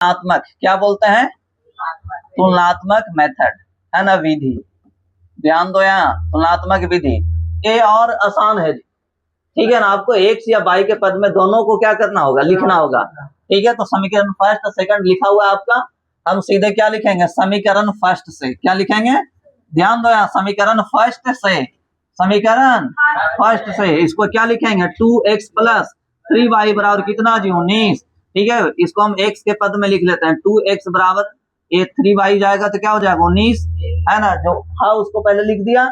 तुलनात्मक, क्या बोलते हैं, तुलनात्मक मेथड है ना, विधि। ध्यान दो यहाँ, तुलनात्मक विधि ये और आसान है, ठीक है ना। आपको एक्स या वाई के पद में दोनों को क्या करना होगा, लिखना होगा, ठीक है। तो समीकरण फर्स्ट और सेकंड लिखा हुआ है आपका, हम सीधे क्या लिखेंगे, समीकरण फर्स्ट से क्या लिखेंगे, ध्यान दो यहाँ, समीकरण फर्स्ट से, समीकरण फर्स्ट से इसको क्या लिखेंगे, 2x प्लस 3y बराबर कितना जी, 19, ठीक है। इसको हम x के पद में लिख लेते हैं, 2x बराबर ये 3y जाएगा तो क्या हो जाएगा 19, है ना। जो हाँ उसको पहले लिख दिया,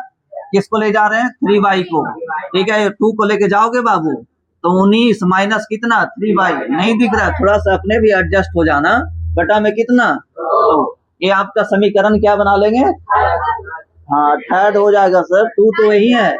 किसको ले जा रहे हैं, 3y को, ठीक है। 2 को लेके जाओगे बाबू तो 19 माइनस कितना 3y, नहीं दिख रहा, थोड़ा सा अपने भी एडजस्ट हो जाना, बटा में कितना, तो ये आपका समीकरण क्या बना लेंगे, हाँ थर्ड हो जाएगा सर, 2 तो वही है,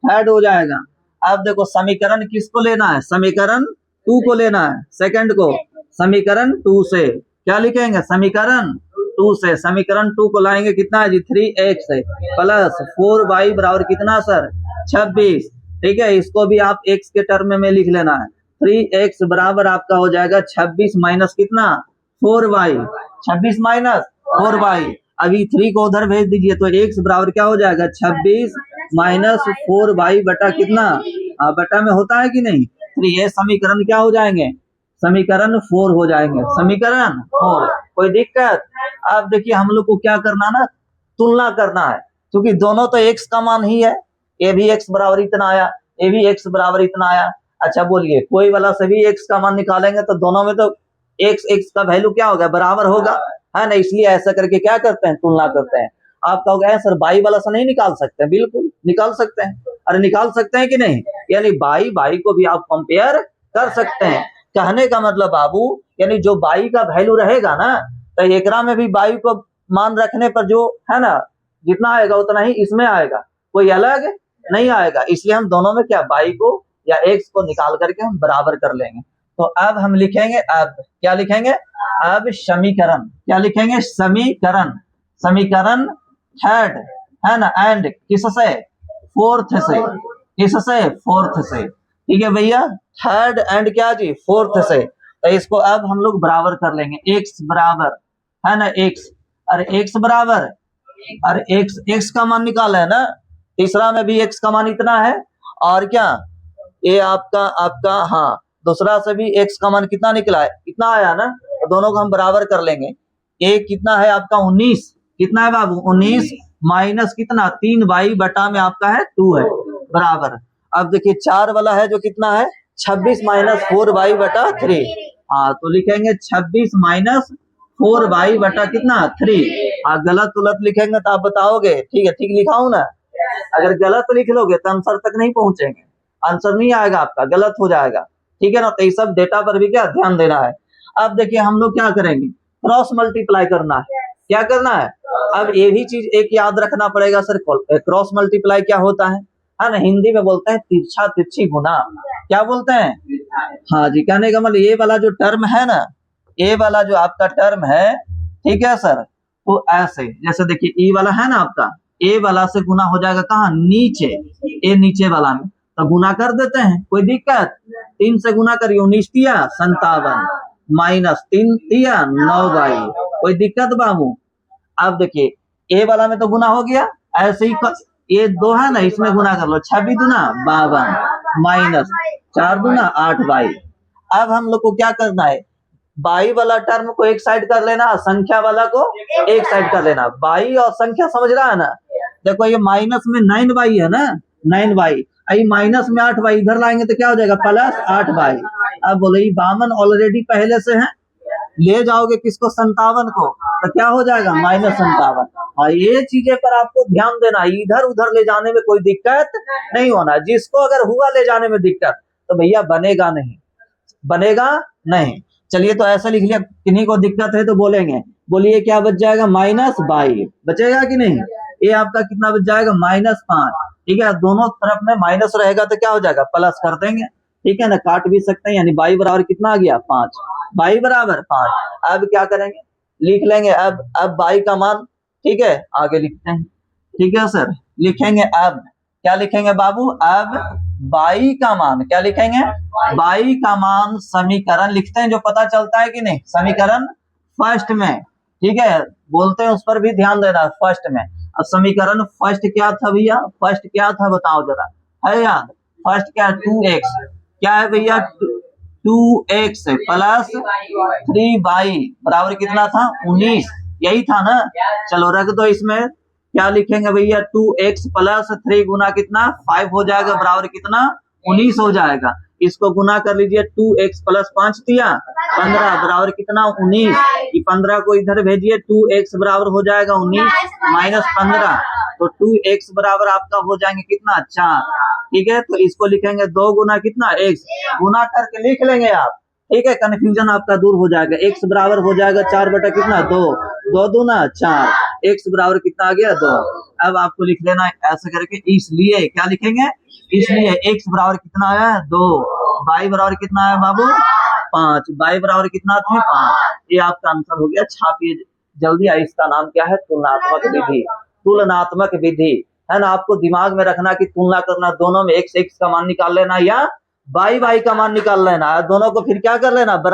थर्ड हो जाएगा। अब देखो समीकरण किसको लेना है, समीकरण 2 को लेना है, सेकंड को समीकरण 2 से क्या लिखेंगे, समीकरण 2 से, समीकरण 2 को लाएंगे कितना है जी, 3x प्लस 4y बराबर कितना सर, 26, ठीक है। इसको भी आप x के टर्म में लिख लेना है, 3x बराबर आपका हो जाएगा 26 माइनस कितना 4y, 26 माइनस 4y, अभी 3 को उधर भेज दीजिए तो x बराबर क्या हो जाएगा, 26 माइनस 4y बटा कितना, बटा में होता है कि नहीं, तो ये समीकरण क्या हो जाएंगे, समीकरण 4 हो जाएंगे, समीकरण 4। कोई दिक्कत। अब देखिए हम लोग को क्या करना ना, तुलना करना है, क्योंकि दोनों तो x का मान ही है, ये भी x बराबर इतना आया, ये भी x बराबर इतना आया। अच्छा बोलिए, कोई वाला से भी x का मान निकालेंगे तो दोनों में तो x का वैल्यू क्या होगा, बराबर होगा, है ना। इसलिए ऐसा करके क्या करते हैं, तुलना करते हैं। आप कहोगे सर बाई वाला से नहीं निकाल सकते, बिल्कुल निकाल सकते हैं, अरे निकाल सकते हैं कि नहीं, यानी बाई को भी आप कंपेयर कर सकते हैं। कहने का मतलब बाबू, यानी जो बाई का वैल्यू रहेगा ना, तो एकरा में भी बाई को मान रखने पर जो है ना, जितना आएगा उतना ही इसमें आएगा, कोई अलग नहीं आएगा। इसलिए हम दोनों में क्या, बाई को या एक्स को निकाल करके हम बराबर कर लेंगे। तो अब हम लिखेंगे, अब क्या लिखेंगे, अब समीकरण, क्या लिखेंगे, समीकरण, समीकरण थर्ड है ना, एंड किससे, फोर्थ से, किससे, फोर्थ से, ठीक है भैया, थर्ड एंड क्या जी, फोर्थ से। तो इसको अब हम लोग बराबर कर लेंगे, x बराबर है ना, x, अरे x बराबर, अरे x का मान निकाला है ना, तीसरा में भी x का मान इतना है, और क्या ये आपका हाँ दूसरा से भी x का मान कितना निकला है, इतना आया ना, तो दोनों को हम बराबर कर लेंगे। एक कितना है आपका 19, कितना है बाबू 19 माइनस कितना 3y बटा में आपका है 2 है, बराबर। अब देखिए 4 वाला है जो कितना है 26 माइनस 4y बटा 3, हाँ तो लिखेंगे 26 माइनस 4y बटा कितना 3। हाँ गलत उलट लिखेंगे तो आप बताओगे, ठीक है ठीक लिखा हूं ना, अगर गलत लिख लोगे तो आंसर तक नहीं पहुंचेंगे, आंसर नहीं आएगा आपका, गलत हो जाएगा, ठीक है ना। तो ये सब डेटा पर भी क्या ध्यान देना है। अब देखिए हम लोग क्या करेंगे, क्रॉस मल्टीप्लाई करना है, क्या करना है। अब ये भी चीज एक याद रखना पड़ेगा सर, क्रॉस मल्टीप्लाई क्या होता है ना, हिंदी में बोलते हैं तिरछा तिरछी गुना, क्या बोलते हैं, हाँ जी। कहने का मतलब ये वाला जो टर्म है ना, ये वाला जो आपका टर्म है, ठीक है सर, तो ऐसे जैसे देखिए ई वाला है ना आपका, ए वाला से गुना हो जाएगा कहाँ, नीचे, ए नीचे वाला में, तो गुना कर देते हैं, कोई दिक्कत। 3 से गुना करिए, 19 दिया 57 माइनस 3 दिया 9y, कोई दिक्कत बाबू। अब देखिए ए वाला में तो गुना हो गया, ऐसे ही ये 2 है ना, इसमें गुना कर लो, 26 दूना 52 माइनस 4 दूना 8y। अब हम लोग को क्या करना है, बाई वाला टर्म को एक साइड कर लेना, संख्या वाला को एक साइड कर लेना, बाई और संख्या समझ रहा है ना। देखो ये माइनस में 9y है ना, 9y, माइनस में 8y इधर लाएंगे तो क्या हो जाएगा, प्लस 8y। अब बोले 52 ऑलरेडी पहले से है, ले जाओगे किसको, 57 को, तो क्या हो जाएगा -57। और ये चीजें पर आपको ध्यान देना, इधर उधर ले जाने में कोई दिक्कत नहीं होना। जिसको अगर हुआ ले जाने में दिक्कत तो भैया बनेगा नहीं, बनेगा नहीं। चलिए तो ऐसा लिख लिया, किन्हीं को दिक्कत है तो बोलेंगे, बोलिए क्या बच जाएगा, -22 बचेगा कि नहीं, ये आपका कितना बच जाएगा, -5, ठीक है। दोनों तरफ में माइनस रहेगा तो क्या हो जाएगा, प्लस कर देंगे, ठीक है ना, काट भी सकते हैं, यानी बाई बराबर कितना आ गया 5, बाई बराबर 5। अब क्या करेंगे, लिख लेंगे अब बाई का मान, ठीक है, आगे लिखते हैं, ठीक है सर, लिखेंगे अब क्या लिखेंगे बाबू, अब बाई का मान, क्या लिखेंगे, बाई का मान, समीकरण लिखते हैं जो पता चलता है कि नहीं, समीकरण फर्स्ट में, ठीक है, बोलते हैं उस पर भी ध्यान देना, फर्स्ट में। अब समीकरण फर्स्ट क्या था भैया, फर्स्ट क्या था बताओ जरा, है याद? फर्स्ट क्या है, 2x, क्या है भैया, 2x प्लस 3y बराबर कितना था, 19, यही था ना। चलो रख दो, इसमें क्या लिखेंगे भैया, 2x प्लस 3 गुना कितना 5 हो जाएगा, बराबर कितना 19 हो जाएगा। इसको गुना कर लीजिए, 2x प्लस 5 दिया 15 बराबर कितना 19, 15 को इधर भेजिए, 2x बराबर हो जाएगा 19 माइनस 15, तो 2x बराबर आपका हो जाएंगे कितना 4, ठीक है। तो इसको लिखेंगे 2 गुना कितना x, गुना करके लिख लेंगे आप, ठीक है, कंफ्यूजन आपका दूर हो जाएगा। x बराबर हो जाएगा 4 बटा कितना 2, 2 दूना 4, x बराबर कितना आ गया 2। अब आपको लिख लेना ऐसे करके, इसलिए क्या लिखेंगे, इसलिए x बराबर कितना आया 2, y बराबर कितना आया बाबू 5, y बराबर कितना था 5। ये आपका आंसर हो गया, छापिए जल्दी। इसका नाम क्या है, तुलनात्मक विधि, तुलनात्मक विधि, है ना। आपको दिमाग में रखना कि तुलना करना, दोनों में x का मान निकाल लेना या y का मान निकाल लेना, दोनों को फिर क्या कर लेना, बराबर